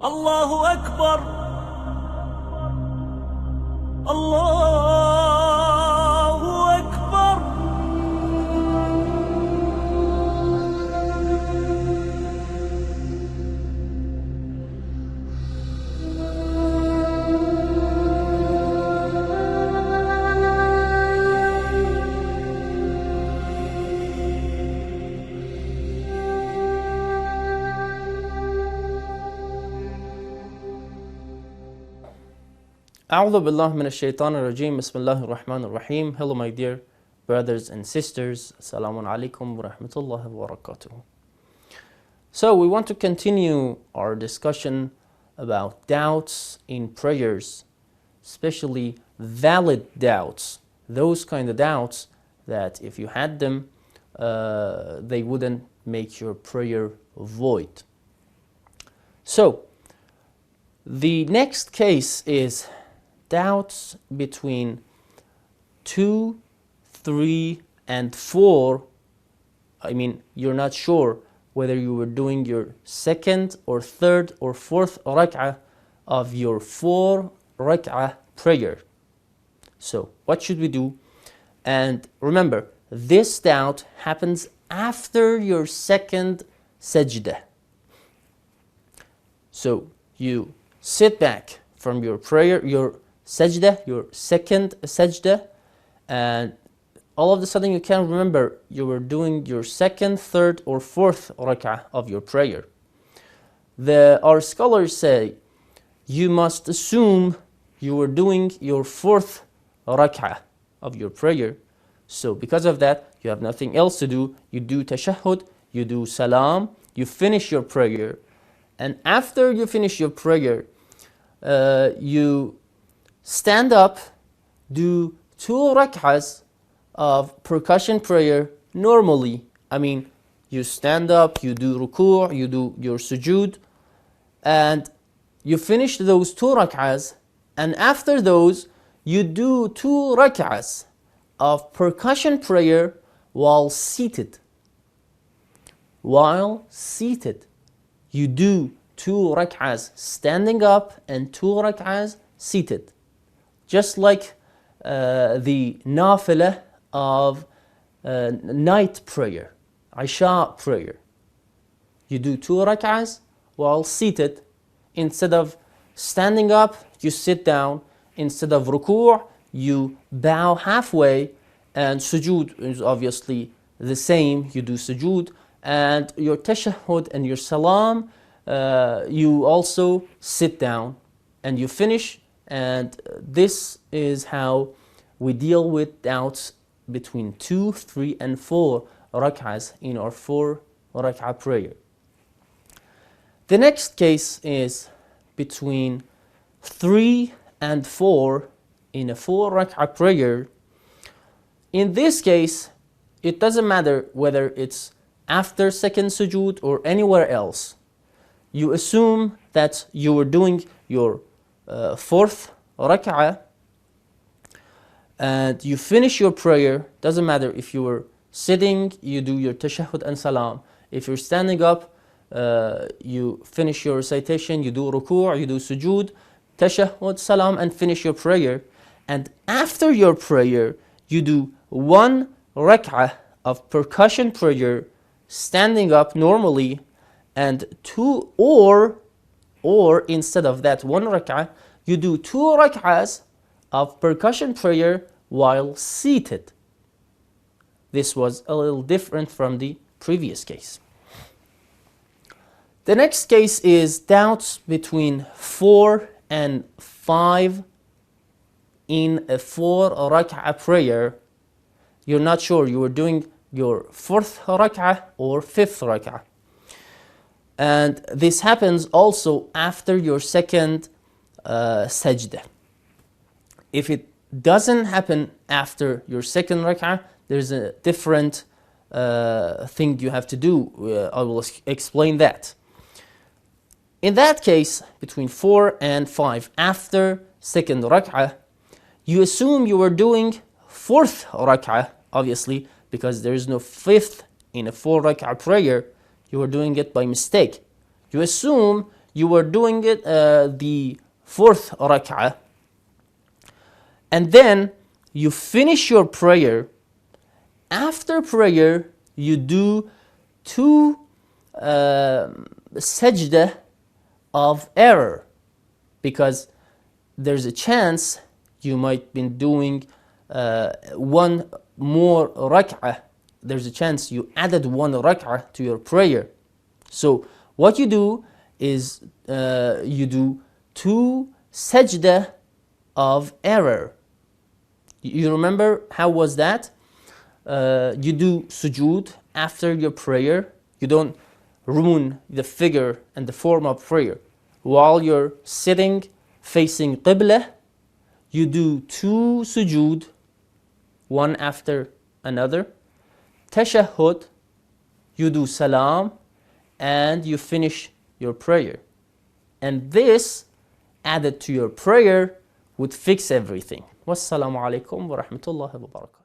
الله أكبر. الله أكبر. أعوذ بالله من الشيطان الرجيم. بسم الله الرحمن الرحيم. Hello my dear brothers and sisters. Assalamu alaikum wa rahmatullahi wa barakatuh. So we want to continue our discussion about doubts in prayers, especially valid doubts. Those kind of doubts that if you had them, they wouldn't make your prayer void. So the next case is doubts between 2, 3, and 4. I mean, you're not sure whether you were doing your second or third or fourth rak'ah of your 4 rak'ah prayer. So what should we do? And remember, this doubt happens after your second sajdah. So you sit back from your prayer, your sajdah, your second sajdah, and all of a sudden you can't remember you were doing your second, third, or fourth rak'ah of your prayer. Our scholars say you must assume you were doing your fourth rak'ah of your prayer. So because of that, you have nothing else to do. You do tashahhud, you do salam, you finish your prayer, and after you finish your prayer, you stand up, do 2 rak'ahs of percussion prayer normally. I mean, you stand up, you do ruku', you do your sujood, and you finish those 2 rak'ahs, and after those, you do 2 rak'ahs of percussion prayer while seated. While seated, you do 2 rak'ahs standing up and 2 rak'ahs seated. Just like the nafilah of night prayer, Isha prayer. You do 2 rak'ahs while seated. Instead of standing up, you sit down. Instead of ruku', you bow halfway. And sujood is obviously the same. You do sujood. And your tashahhud and your salam, you also sit down and you finish. And this is how we deal with doubts between 2, 3, and 4 rak'ahs in our 4 rak'ah prayer. The next case is between 3 and 4 in a 4 rak'ah prayer. In this case, it doesn't matter whether it's after second sujood or anywhere else. You assume that you were doing your 4th rak'ah and you finish your prayer. Doesn't matter if you were sitting, you do your tashahhud and salam. If you're standing up, you finish your recitation, you do ruku', you do sujood, tashahhud, salam, and finish your prayer. And after your prayer, you do 1 rak'ah of percussion prayer standing up normally, and 2 or instead of that 1 rak'ah, you do 2 rak'ahs of percussion prayer while seated. This was a little different from the previous case. The next case is doubts between 4 and 5 in a 4 rak'ah prayer. You're not sure you were doing your 4th rak'ah or 5th rak'ah. And this happens also after your second sajdah. If it doesn't happen after your second rak'ah, there's a different thing you have to do. I will explain that. In that case, between 4 and 5, after second rak'ah, you assume you were doing 4th rak'ah, obviously, because there is no 5th in a 4 rak'ah prayer. You were doing it by mistake. You assume you were doing it the fourth rak'ah, and then you finish your prayer. After prayer, you do two sajda of error, because there's a chance you might be doing one more rak'ah. There's a chance you added one rak'ah to your prayer. So what you do is you do two sajda of error. You remember how was that? You do sujood after your prayer. You don't ruin the figure and the form of prayer. While you're sitting facing Qibla, you do two sujood, one after another. Tashahhud, you do salam, and you finish your prayer. And this added to your prayer would fix everything. Wassalamu alaikum wa rahmatullahi wa barakatuh.